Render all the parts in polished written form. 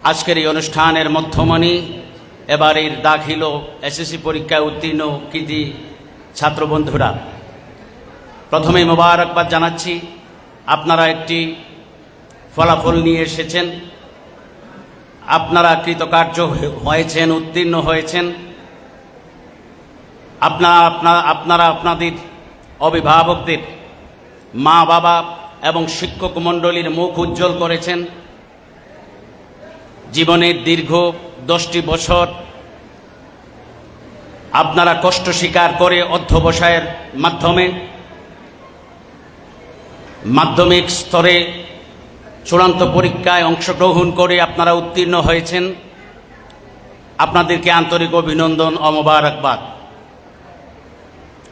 আজকের এই অনুষ্ঠানের মধ্যমণি এবারের দাখিল ও এসএসসি পরীক্ষায় উত্তীর্ণ কৃতী ছাত্র বন্ধুরা, প্রথমে মোবারকবাদ জানাচ্ছি। আপনারা একটি ফলাফল নিয়ে এসেছেন, আপনারা কৃতকার্য হয়েছেন, উত্তীর্ণ হয়েছেন। আপনারা আপনাদের অভিভাবকদের, মা বাবা এবং শিক্ষক মণ্ডলীর মুখ উজ্জ্বল করেছেন। জীবনের দীর্ঘ 10টি বছর আপনারা কষ্ট স্বীকার করে অধ্যবসায়ের মাধ্যমে মাধ্যমিক স্তরে চূড়ান্ত পরীক্ষায় অংশগ্রহণ করে আপনারা উত্তীর্ণ হয়েছেন। আপনাদেরকে আন্তরিক অভিনন্দন ও মোবারকবাদ।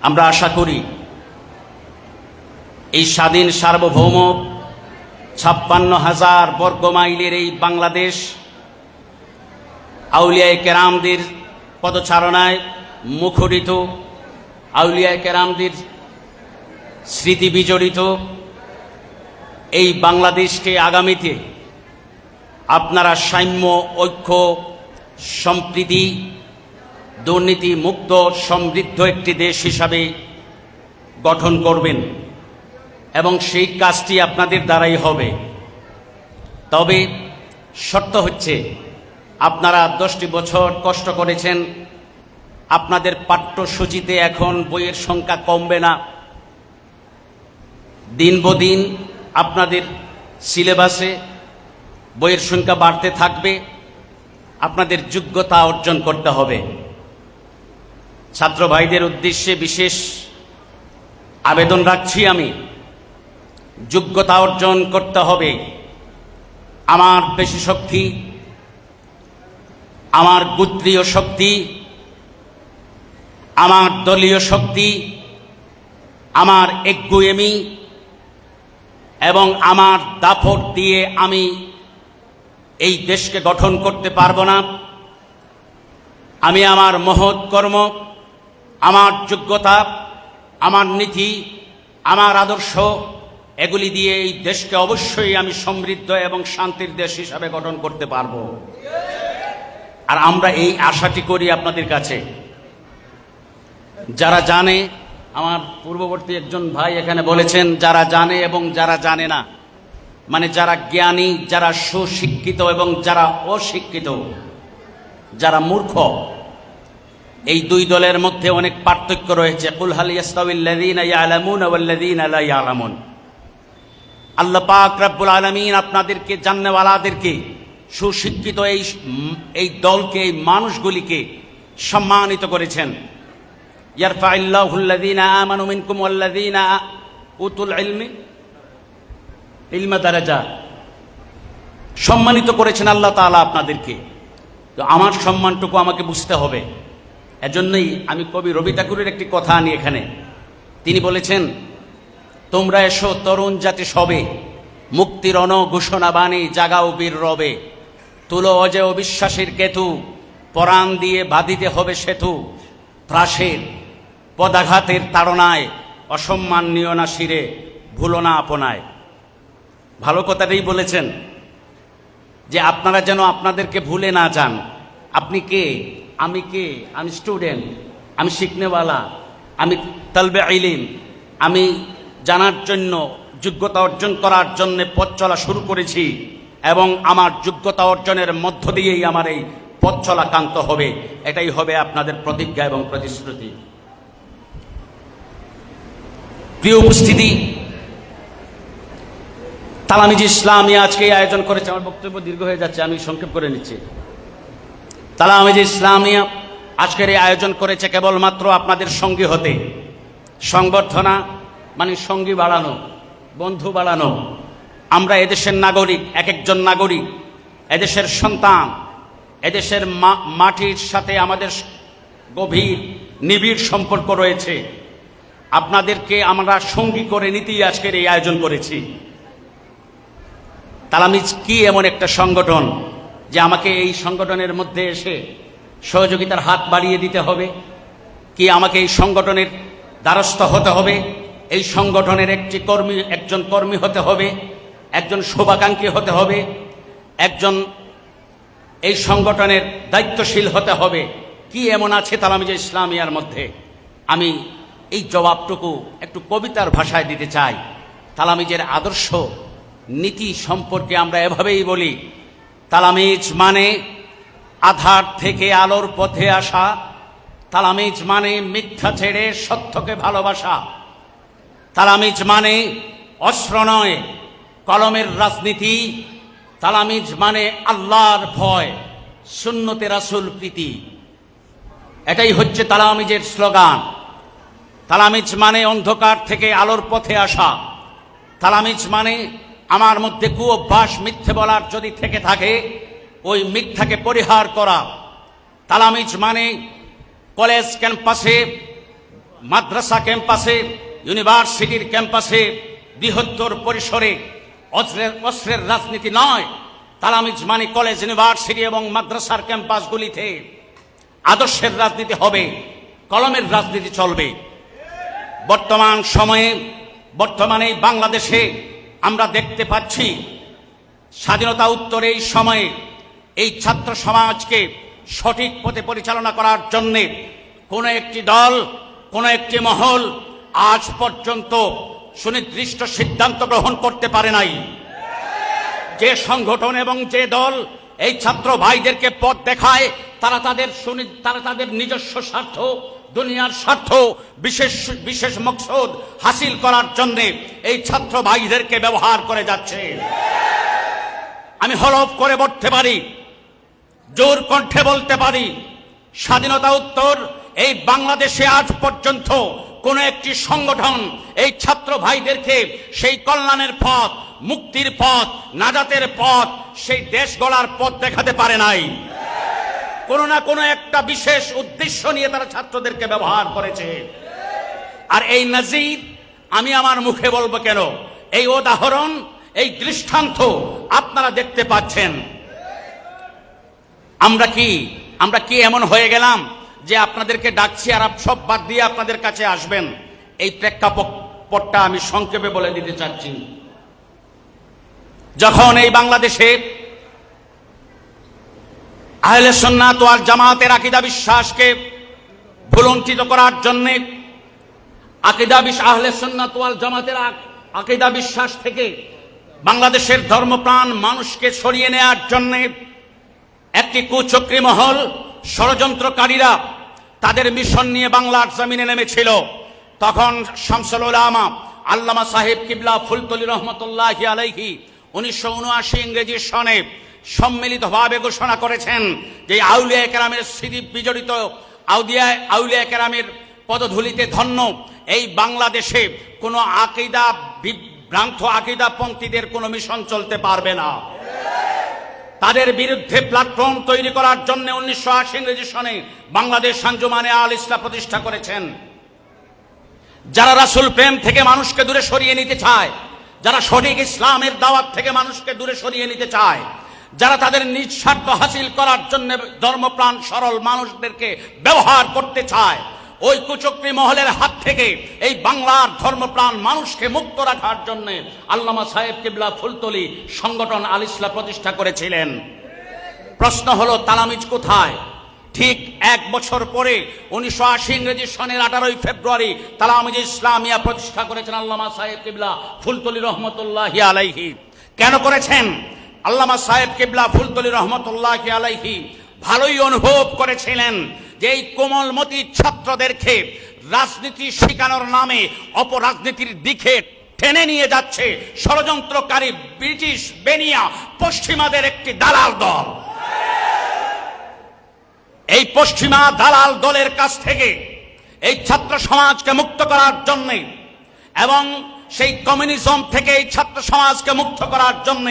আমরা আশা করি এই স্বাধীন সার্বভৌম 56,000 বর্গমাইলের এই বাংলাদেশ আউলিয়ায়ে কেরামদের পদচারণায় মুখরিত, আউলিয়ায়ে কেরামদের স্মৃতি বিজড়িত এই বাংলাদেশকে আগামীতে আপনারা সাম্য, ঐক্য, সম্প্রীতি, দুর্নীতি মুক্ত সমৃদ্ধ একটি দেশ হিসাবে গঠন করবেন এবং সেই কাজটি আপনাদের দ্বারাই হবে। তবে শর্ত হচ্ছে, আপনারা 10টি বছর কষ্ট করেছেন, আপনাদের পাঠ্যসূচিতে এখন বইয়ের সংখ্যা কমবে না। দিন বদিন আপনাদের সিলেবাসে বইয়ের সংখ্যা বাড়তে থাকবে। আপনাদের যোগ্যতা অর্জন করতে হবে। ছাত্র ভাইদের উদ্দেশ্যে বিশেষ আবেদন রাখছি আমি, যোগ্যতা অর্জন করতে হবে। আমার পেশি শক্তি, আমার গোত্রীয় শক্তি, আমার দলীয় শক্তি, আমার একগুঁয়েমি এবং আমার দাপট দিয়ে আমি এই দেশকে গঠন করতে পারবো না। আমি আমার মহৎ কর্ম, আমার যোগ্যতা, আমার নীতি, আমার আদর্শ, এগুলি দিয়ে এই দেশকে অবশ্যই আমি সমৃদ্ধ এবং শান্তির দেশ হিসাবে গঠন করতে পারবো। আর আমরা এই আশাটি করি আপনাদের কাছে। যারা জানে, আমার পূর্ববর্তী একজন ভাই এখানে বলেছেন, যারা জানে এবং যারা জানে না, মানে যারা জ্ঞানী, যারা সুশিক্ষিত এবং যারা অশিক্ষিত, যারা মূর্খ, এই দুই দলের মধ্যে অনেক পার্থক্য রয়েছে। কুল হাল ইয়াস্তাউইল্লাযীনা ইয়ালামুনা ওয়াল্লাযীনা লা ইয়ালামুন। আল্লাহ পাক রব্বুল আলামিন আপনাদেরকে, জান্নাতওয়ালাদেরকে, সুশিক্ষিত এই দলকে, এই মানুষগুলিকে সম্মানিত করেছেন। ইয়ারফাইল্লাহুল্লাযীনা আমানু মিনকুম ওয়াল্লাযীনা উতুল ইলমা দারাজা। সম্মানিত করেছেন আল্লাহ তাআলা আপনাদেরকে। তো আমার সম্মানটুকু আমাকে বুঝতে হবে। এজন্যই আমি কবি রবি ঠাকুরের একটি কথা আনি এখানে। তিনি বলেছেন, তোমরা এসো তরুণ জাতি সবে, মুক্তির ঘোষণা বাণী জাগাও বীর রবে। তুলো অজে অবিশ্বাসের কেতু, পরাণ দিয়ে বাঁধিতে হবে সেতু। ত্রাসের পদাঘাতের তাড়নায় অসম্মান নিও না শিরে, ভুলো না আপনায়। ভালো কথাটাই বলেছেন যে আপনারা যেন আপনাদেরকে ভুলে না যান। আপনি কে, আমি কে, আমি স্টুডেন্ট, আমি শিখনেওয়ালা, আমি তালবে ইলম, আমি জানার জন্য, যোগ্যতা অর্জন করার জন্য পথ চলা শুরু করেছি এবং আমার যোগ্যতা অর্জনের মধ্য দিয়েই আমার এই পথ চলা কান্ত হবে। এটাই হবে আপনাদের প্রতিজ্ঞা এবং প্রতিশ্রুতি। প্রিয় উপস্থিতি, তালামিজ ইসলামিয়া আজকে এই আয়োজন করেছে। আমার বক্তব্য দীর্ঘ হয়ে যাচ্ছে, আমি সংক্ষেপ করে নিচ্ছি। তালামিজ ইসলামিয়া আজকের এই আয়োজন করেছে কেবলমাত্র আপনাদের সঙ্গী হতে। সংবর্ধনা মানে সঙ্গী বাড়ানো, বন্ধু বাড়ানো। আমরা এদেশের নাগরিক, এক একজন নাগরিক, এদেশের সন্তান। এদেশের মাটির সাথে আমাদের গভীর নিবিড় সম্পর্ক রয়েছে। আপনাদেরকে আমরা সঙ্গী করে নিতেই আজকের এই আয়োজন করেছি। তালামিজ কি এমন একটা সংগঠন যে আমাকে এই সংগঠনের মধ্যে এসে সহযোগিতার হাত বাড়িয়ে দিতে হবে? কি আমাকে এই সংগঠনের দ্বারস্থ হতে হবে? এই সংগঠনের একজন কর্মী হতে হবে? একজন শুভাকাঙ্ক্ষী হতে হবে? একজন এই সংগঠনের দায়িত্বশীল হতে হবে। কি এমন আছে তালামিজে ইসলামিয়ার মধ্যে? আমি এই জবাবটুকু একটু কবিতার ভাষায় দিতে চাই। তালামিজের আদর্শ নীতি সম্পর্কে আমরা এভাবেই বলি, তালামিজ মানে আধার থেকে আলোর পথে আসা, তালামিজ মানে মিথ্যা ছেড়ে সত্যকে ভালোবাসা, তালামিজ মানে অস্ত্র নয় কলমের রাজনীতি, তালামিজ মানে আল্লাহর ভয়, সুন্নতে রাসূল প্রীতি। এটাই হচ্ছে তালামিজের স্লোগান। তালামিজ মানে অন্ধকার থেকে আলোর পথে আসা, তালামিজ মানে আমার মধ্যে কুঅভ্যাস মিথ্যে বলার যদি থেকে থাকে ওই মিথ্যাকে পরিহার করা। তালামিজ মানে কলেজ ক্যাম্পাসে, মাদ্রাসা ক্যাম্পাসে, ইউনিভার্সিটির ক্যাম্পাসে বৃহত্তর পরিসরে অস্ত্রের রাজনীতি নয়। তালামিজ মানে কলেজ, ইউনিভার্সিটি এবং মাদ্রাসার ক্যাম্পাসগুলিতে আদর্শের রাজনীতি হবে, কলমের রাজনীতি চলবে। বর্তমানে বাংলাদেশে আমরা দেখতে পাচ্ছি স্বাধীনতা উত্তর এই সময়ে এই ছাত্র সমাজকে সঠিক পথে পরিচালনা করার জন্যে কোনো একটি দল, কোনো একটি মহল আজ পর্যন্ত সুনির্দিষ্ট সিদ্ধান্ত গ্রহণ করতে পারে নাই। যে সংগঠন এবং যে দল এই ছাত্র ভাইদেরকে পথ দেখায় তারা তাদের নিজস্ব স্বার্থ, দুনিয়ার স্বার্থ, বিশেষ মকসদ হাসিল করার জন্য এই ছাত্র ভাইদেরকে ব্যবহার করে যাচ্ছে। আমি হলফ করে বলতে পারি, জোর কণ্ঠে বলতে পারি, স্বাধীনতা উত্তর এই বাংলাদেশে আজ পর্যন্ত কোন একটি সংগঠন এই ছাত্র ভাইদেরকে সেই কল্যাণের পথ, মুক্তির পথ, নাজাতের পথ, সেই দেশ গড়ার পথ দেখাতে পারে নাই। কোনো না কোনো একটা বিশেষ উদ্দেশ্য নিয়ে তারা ছাত্রদেরকে ব্যবহার করেছে। আর এই নজির আমি আমার মুখে বলবো কেন? এই উদাহরণ, এই দৃষ্টান্ত আপনারা দেখতে পাচ্ছেন। আমরা কি এমন হয়ে গেলাম যে আপনাদেরকে ডাকছি আর সব বাদ দিয়ে আপনাদের কাছে আসবেন? এই প্রেক্ষাপটটা আমি সংক্ষেপে বলে দিতে চাচ্ছি। যখন এই বাংলাদেশে আহলে সুন্নাত ওয়াল জামাতের আকীদা বিশ্বাসকে ভুলুণ্ঠিত করার জন্য, আহলে সুন্নাত ওয়াল জামাতের আকীদা বিশ্বাস থেকে বাংলাদেশের ধর্মপ্রাণ মানুষকে সরিয়ে নেওয়ার জন্য একটি কুচক্রী মহল, ষড়যন্ত্রকারীরা তাদের মিশন নিয়ে বাংলার জমিনে নেমেছিল। তখন শামসুল উলামা আল্লামা সাহেব কিবলা ফুলতলি রহমতুল্লাহি আলাইহি 1979 ইংরেজি সনে সম্মিলিতভাবে ঘোষণা করেছেন যে আউলিয়া কেরামের স্মৃতি বিজড়িত আউলিয়া কেরামের পদধূলিতে ধন্য এই বাংলাদেশে কোনো আকীদা বিভ্রান্ত আকীদাপন্থীদের কোনো মিশন চলতে পারবে না। তাদের বিরুদ্ধে প্ল্যাটফর্ম তৈরি করার জন্য 1980 ইংরেজি সনে বাংলাদেশ আঞ্জুমানে আল ইসলাম প্রতিষ্ঠা করেছেন। যারা রাসূল প্রেম থেকে মানুষকে দূরে সরিয়ে নিতে চায়, যারা সঠিক ইসলামের দাওয়াত থেকে মানুষকে দূরে সরিয়ে নিতে চায়, যারা তাদের নিজ স্বার্থ হাসিল করার জন্য ধর্মপ্রাণ সরল মানুষদেরকে ব্যবহার করতে চায়, ওই কুচক্রী মহলের হাত থেকে এই বাংলার ধর্মপ্রাণ মানুষকে মুক্ত রাখার জন্য আল্লামা সাহেব কিবলা ফুলতলি সংগঠন আল ইসলাম প্রতিষ্ঠা করেছিলেন। প্রশ্ন হলো তালামিজ কোথায়? ঠিক 1 বছর পরে 1980 ইংরেজি সনের 18 ফেব্রুয়ারি তালামিজ ইসলামিয়া প্রতিষ্ঠা করেছেন আল্লামা সাহেব কিবলা ফুলতলি রহমতুল্লাহি আলাইহি। কেন করেছেন? আল্লামা সাহেব কিবলা ফুলতলি রহমতুল্লাহি আলাইহি ভালোই অনুভব করেছিলেন যে এই কোমলমতি ছাত্রদেরকে রাজনীতি শেখানোর নামে অপরাজনীতির দিকে টেনে নিয়ে যাচ্ছে ষড়যন্ত্রকারী ব্রিটিশ বেনিয়া পশ্চিমাদের একটি দালাল দল। এই পশ্চিমা দালাল দলের কাছ থেকে এই ছাত্র সমাজকে মুক্ত করার জন্য এবং সেই কমিউনিজম থেকে এই ছাত্র সমাজকে মুক্ত করার জন্য,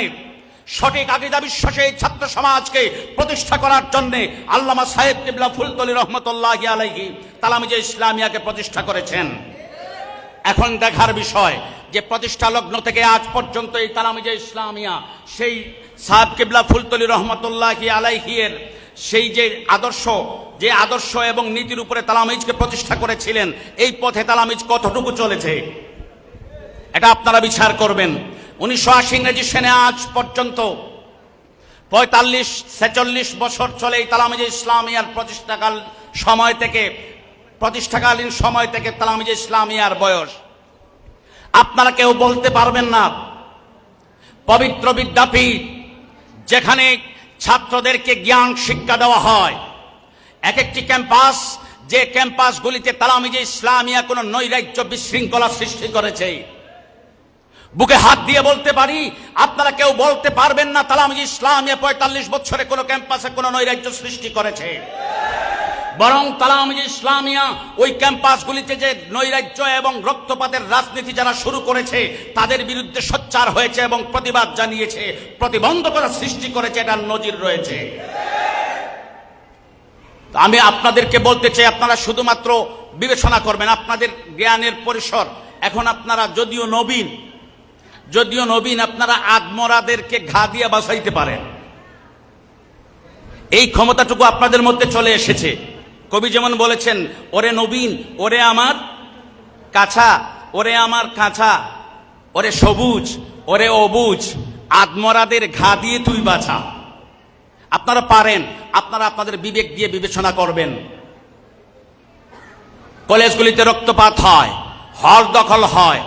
সঠিক আকীদা বিশ্বাসে এই ছাত্র সমাজকে প্রতিষ্ঠা করার জন্য আল্লামা সাহেব কিবলা ফুলতলি রহমতুল্লাহি আলাইহি তালামিজে ইসলামিয়াকে প্রতিষ্ঠা করেছেন। এখন দেখার বিষয় যে প্রতিষ্ঠা লগ্ন থেকে আজ পর্যন্ত এই তালামিজে ইসলামিয়া সেই সাহেব কিবলা ফুলতলি রহমতুল্লাহি আলাইহি এর সেই যে আদর্শ এবং নীতির উপরে তালামিজকে প্রতিষ্ঠা করেছিলেন, এই পথে তালামিজ কতটুকু চলেছে এটা আপনারা বিচার করবেন। 1980 ইংরেজি সনে আজ পর্যন্ত 45-46 বছর চলে এই তালামিজে ইসলামিয়ার প্রতিষ্ঠাকালীন সময় থেকে তালামিজে ইসলামিয়ার বয়স। আপনারা কেউ বলতে পারবেন না পবিত্র বিদ্যাপীঠ যেখানে ছাত্রদেরকে জ্ঞান শিক্ষা দেওয়া হয়, এক একটি ক্যাম্পাস, যে ক্যাম্পাসগুলিতে তালামিজে ইসলামিয়া কোনো নৈরাজ্য বিশৃঙ্খলা সৃষ্টি করেছে, বুকে হাত দিয়ে বলতে পারি আপনারা কেউ বলতে পারবেন না তালামিজে ইসলামিয়া 45 বছরে কোনো ক্যাম্পাসে কোনো নৈরাজ্য সৃষ্টি করেছে। বরং তালামিজে ইসলামিয়া ওই ক্যাম্পাসগুলিতে যে নৈরাজ্য এবং রক্তপাতের রাজনীতি যারা শুরু করেছে তাদের বিরুদ্ধে সোচ্চার হয়েছে এবং প্রতিবাদ জানিয়েছে, প্রতিবন্ধকতা সৃষ্টি করেছে, এটার নজির রয়েছে। আমি আপনাদেরকে বলতে চাই আপনারা শুধুমাত্র বিবেচনা করবেন আপনাদের জ্ঞানের পরিসর। এখন আপনারা যদিও নবীন আপনারা আদমরাদেরকে ঘা দিয়ে বাঁচাইতে পারেন, এই ক্ষমতাটুকু আপনাদের মধ্যে চলে এসেছে। কবি যেমন বলেছেন, ওরে নবীন ওরে আমার কাছা, ওরে আমার কাছা, ওরে সবুজ ওরে অবুজ, আদমরাদের ঘা দিয়ে তুই বাঁচা। আপনারা পারেন, আপনারা আপনাদের বিবেক দিয়ে বিবেচনা করবেন। কলেজগুলিতে রক্তপাত হয়, হল দখল হয়,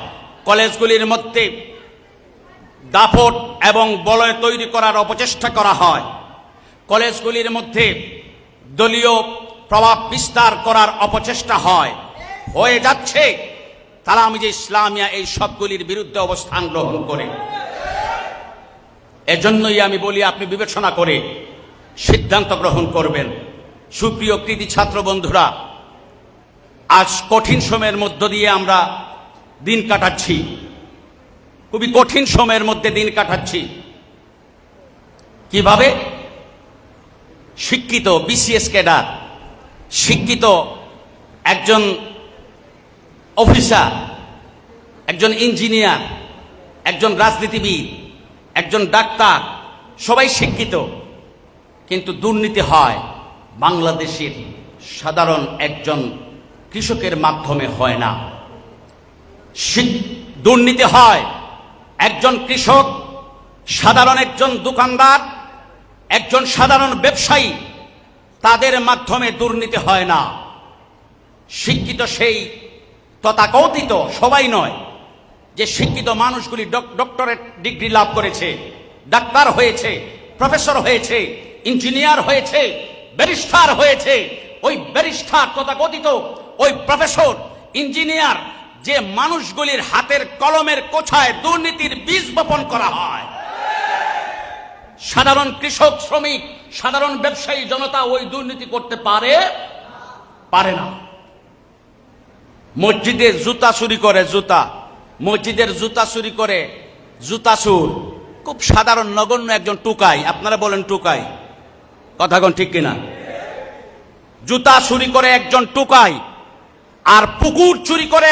কলেজগুলির মধ্যে দাপট এবং বলয় তৈরি করার অপচেষ্টা করা হয়, কলেজগুলির মধ্যে দলীয় প্রভাব বিস্তার করার অপচেষ্টা হয়ে যাচ্ছে। তালামিজে ইসলামিয়া এই সবগুলির বিরুদ্ধে অবস্থান গ্রহণ করে। এজন্যই আমি বলি আপনি বিবেচনা করে সিদ্ধান্ত গ্রহণ করবেন। সুপ্রিয় কৃতি ছাত্র বন্ধুরা, আজ কঠিন সময়ের মধ্য দিয়ে আমরা দিন কাটাচ্ছি, খুবই কঠিন সময়ের মধ্যে দিন কাটাচ্ছি। কিভাবে? শিক্ষিত বিসিএস ক্যাডার, শিক্ষিত একজন অফিসার, একজন ইঞ্জিনিয়ার, একজন রাজনীতিবিদ, একজন ডাক্তার, সবাই শিক্ষিত, কিন্তু দুর্নীতি হয় বাংলাদেশের সাধারণ একজন কৃষকের মাধ্যমে হয় না। দুর্নীতি হয় একজন কৃষক, সাধারণ একজন দোকানদার, একজন সাধারণ ব্যবসায়ী, তাদের মাধ্যমে দুর্নীতি হয় না। শিক্ষিত সেই তথাকথিত, সবাই নয়, যে শিক্ষিত মানুষগুলি ডক্টরেট ডিগ্রি লাভ করেছে, ডাক্তার হয়েছে, প্রফেসর হয়েছে, ইঞ্জিনিয়ার হয়েছে, ব্যারিস্টার হয়েছে, ওই ব্যারিস্টার তথাকথিত ওই প্রফেসর ইঞ্জিনিয়ার যে মানুষগুলির হাতের কলমের কোছায় দুর্নীতির বীজ বপন করা হয়, সাধারণ কৃষক, শ্রমিক, সাধারণ ব্যবসায়ী জনতা ওই দুর্নীতি করতে পারে না। মসজিদের জুতা চুরি করে, মসজিদের জুতা চুরি করে, জুতা চুর খুব সাধারণ নগণ্য একজন টুকাই। আপনারা বলেন টুকাই, কথা কোন ঠিক কিনা? জুতা চুরি করে একজন টুকাই, আর পুকুর চুরি করে,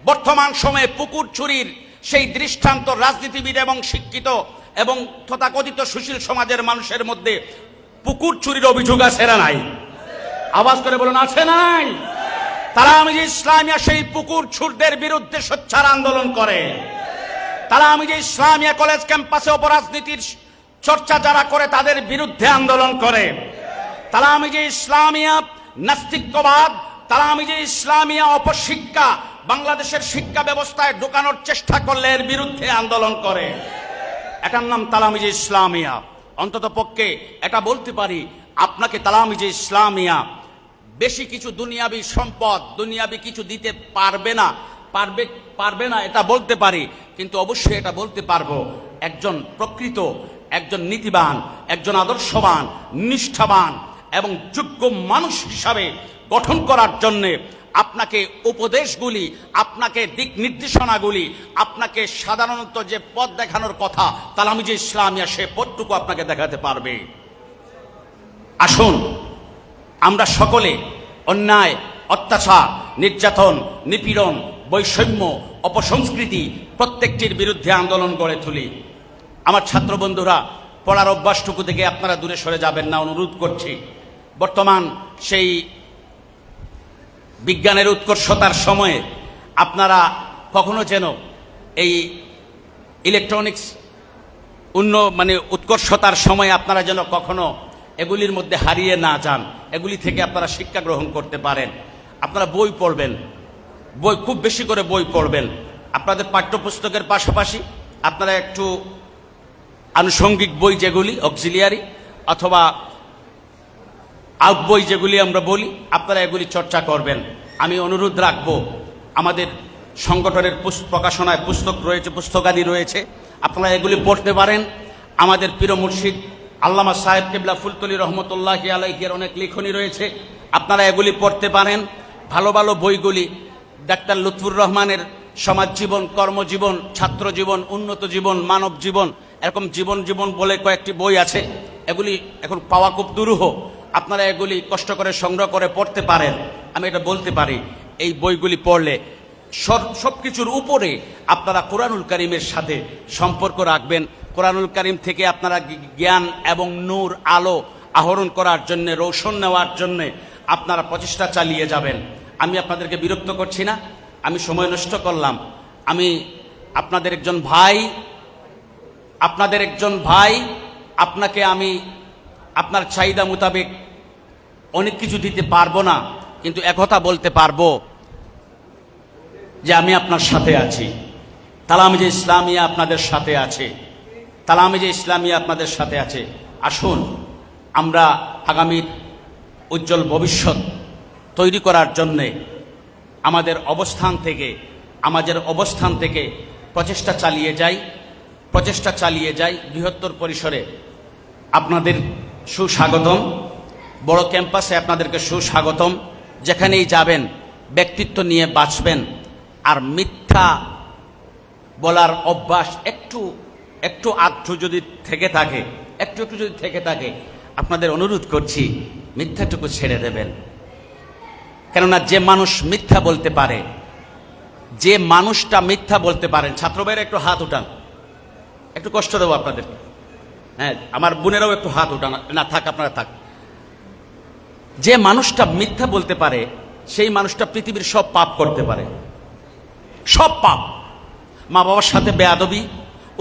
বর্তমান সময়ে পুকুর চুরির সেই দৃষ্টান্ত রাজনীতিবিদ এবং শিক্ষিত এবং তথাকথিত সুশীল সমাজের মানুষের মধ্যে পুকুর চুরির অভিযোগ আছে না নাই? আওয়াজ করে বলুন, আছে না নাই? তালামিজে ইসলামিয়া সেই পুকুর চুরদের বিরুদ্ধে সোচ্চার আন্দোলন করে। তালামিজে ইসলামিয়া কলেজ ক্যাম্পাসে অপরাজনীতির চর্চা যারা করে তাদের বিরুদ্ধে আন্দোলন করে। তালামিজে ইসলামিয়া নাস্তিকবাদ, তালামিজে ইসলামিয়া অপশিক্ষা বাংলাদেশের শিক্ষা ব্যবস্থায় ঢোকানোর চেষ্টা করলে এর বিরুদ্ধে আন্দোলন করে। এটার নাম তালামিজে ইসলামিয়া। অন্তত পক্ষে এটা বলতে পারি, আপনাকে তালামিজে ইসলামিয়া বেশি কিছু দুনিয়াবি সম্পদ, দুনিয়াবি কিছু দিতে পারবে না এটা বলতে পারি, কিন্তু অবশ্যই এটা বলতে পারবো একজন প্রকৃত, একজন নীতিবান, একজন আদর্শবান, নিষ্ঠাবান এবং যোগ্য মানুষ হিসাবে গঠন করার জন্যে আপনাকে উপদেশগুলি, আপনাকে দিক নির্দেশনাগুলি, আপনাকে সাধারণত যে পথ দেখানোর কথা তালামিজে ইসলামিয়া সে পথটুকু আপনাকে দেখাতে পারবে। আসুন আমরা সকলে অন্যায়, অত্যাচার, নির্যাতন, নিপীড়ন, বৈষম্য, অপসংস্কৃতি প্রত্যেকটির বিরুদ্ধে আন্দোলন গড়ে তুলি। আমার ছাত্র বন্ধুরা, পড়ার অভ্যাসটুকু থেকে আপনারা দূরে সরে যাবেন না, অনুরোধ করছি। বর্তমান সেই বিজ্ঞানের উৎকর্ষতার সময়ে আপনারা কখনো যেন এই ইলেকট্রনিক্স মানে উৎকর্ষতার সময় আপনারা যেন কখনো এগুলির মধ্যে হারিয়ে না যান, এগুলি থেকে আপনারা শিক্ষা গ্রহণ করতে পারেন। আপনারা বই পড়বেন, বই খুব বেশি করে বই পড়বেন। আপনাদের পাঠ্যপুস্তকের পাশাপাশি আপনারা একটু আনুষঙ্গিক বই যেগুলি অক্সিলিয়ারি অথবা আউট বই যেগুলি আমরা বলি, আপনারা এগুলি চর্চা করবেন। আমি অনুরোধ রাখবো, আমাদের সংগঠনের প্রকাশনায় পুস্তক রয়েছে, পুস্তকাদি রয়েছে, আপনারা এগুলি পড়তে পারেন। আমাদের পীর মুর্শিদ আল্লামা সাহেব কেবলা ফুলতলি রহমতুল্লাহি আলাইহির অনেক লিখনী রয়েছে, আপনারা এগুলি পড়তে পারেন। ভালো ভালো বইগুলি ডাক্তার লুৎফুর রহমানের সমাজ জীবন, কর্মজীবন, ছাত্র জীবন, উন্নত জীবন, মানব জীবন, এরকম জীবন বলে কয়েকটি বই আছে। এগুলি এখন পাওয়া খুব দুরূহ, আপনারা এগুলি কষ্ট করে সংগ্রহ করে পড়তে পারেন। আমি এটা বলতে পারি, এই বইগুলি পড়লে সব কিছুর উপরে আপনারা কোরআনুল কারীমের সাথে সম্পর্ক রাখবেন। কোরআনুল কারীম থেকে আপনারা জ্ঞান এবং নূর, আলো আহরণ করার জন্যে, রৌশন নেওয়ার জন্যে আপনারা প্রচেষ্টা চালিয়ে যাবেন। আমি আপনাদেরকে বিরক্ত করছি না, আমি সময় নষ্ট করলাম। আমি আপনাদের একজন ভাই, আপনাকে আমি আপনার চাহিদা মোতাবেক অনেক কিছু দিতে পারবো না, কিন্তু একথা বলতে পারবো যে আমি আপনার সাথে আছি। তালামিজে ইসলামিয়া আপনাদের সাথে আছে, তালামিজে ইসলামিয়া আপনাদের সাথে আছে। আসুন আমরা আগামীর উজ্জ্বল ভবিষ্যৎ তৈরি করার জন্যে আমাদের অবস্থান থেকে প্রচেষ্টা চালিয়ে যাই বৃহত্তর পরিসরে। আপনাদের সুস্বাগতম, বড় ক্যাম্পাসে আপনাদেরকে সুস্বাগতম। যেখানেই যাবেন ব্যক্তিত্ব নিয়ে বাঁচবেন, আর মিথ্যা বলার অভ্যাস একটু আধটু যদি থেকে থাকে, আপনাদের অনুরোধ করছি মিথ্যাটুকু ছেড়ে দেবেন। কেননা যে মানুষ মিথ্যা বলতে পারে, যে মানুষটা মিথ্যা বলতে পারেন, ছাত্র ভাইরা একটু হাত উঠান, একটু কষ্ট দেবো আপনাদের। হ্যাঁ, আমার বোনেরাও একটু হাত উঠান, না থাক, আপনারা থাক। যে মানুষটা মিথ্যা বলতে পারে, সেই মানুষটা পৃথিবীর সব পাপ করতে পারে, সব পাপ। মা বাবার সাথে বেয়াদবি,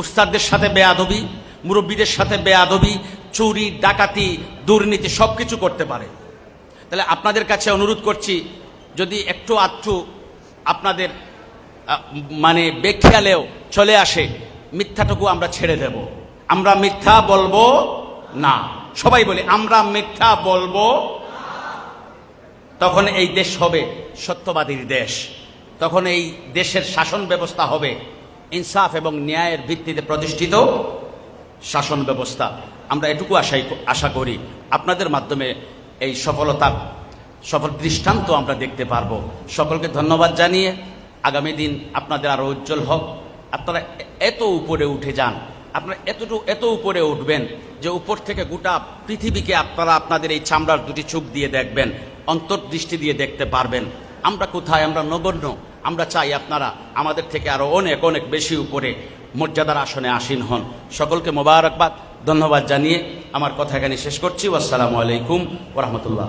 উস্তাদদের সাথে বেয়াদবি, মুরব্বীদের সাথে বেয়াদবি, চুরি, ডাকাতি, দুর্নীতি সব কিছু করতে পারে। তাহলে আপনাদের কাছে অনুরোধ করছি, যদি একটু আধটু আপনাদের মানে বেখেয়ালেও চলে আসে, মিথ্যাটুকু আমরা ছেড়ে দেব। আমরা মিথ্যা বলবো না, সবাই বলে আমরা মিথ্যা বলবো। তখন এই দেশ হবে সত্যবাদীর দেশ, তখন এই দেশের শাসন ব্যবস্থা হবে ইনসাফ এবং ন্যায়ের ভিত্তিতে প্রতিষ্ঠিত শাসন ব্যবস্থা। আমরা এটুকু আশা করি আপনাদের মাধ্যমে এই সফল দৃষ্টান্ত আমরা দেখতে পারবো। সকলকে ধন্যবাদ জানিয়ে আগামী দিন আপনাদের আরো উজ্জ্বল হোক। আপনারা এত উপরে উঠে যান, আপনারা এত উপরে উঠবেন যে উপর থেকে গোটা পৃথিবীকে আপনারা আপনাদের এই চামড়ার দুটি চোখ দিয়ে দেখবেন, অন্তর্দৃষ্টি দিয়ে দেখতে পারবেন। আমরা কোথায়, আমরা নগণ্য। আমরা চাই আপনারা আমাদের থেকে আরো অনেক অনেক বেশি উপরে মর্যাদার আসনে আসীন হন। সকলকে মোবারকবাদ, ধন্যবাদ জানিয়ে আমার কথা এখানে শেষ করছি। আসসালামু আলাইকুম ওয়া রাহমাতুল্লাহ।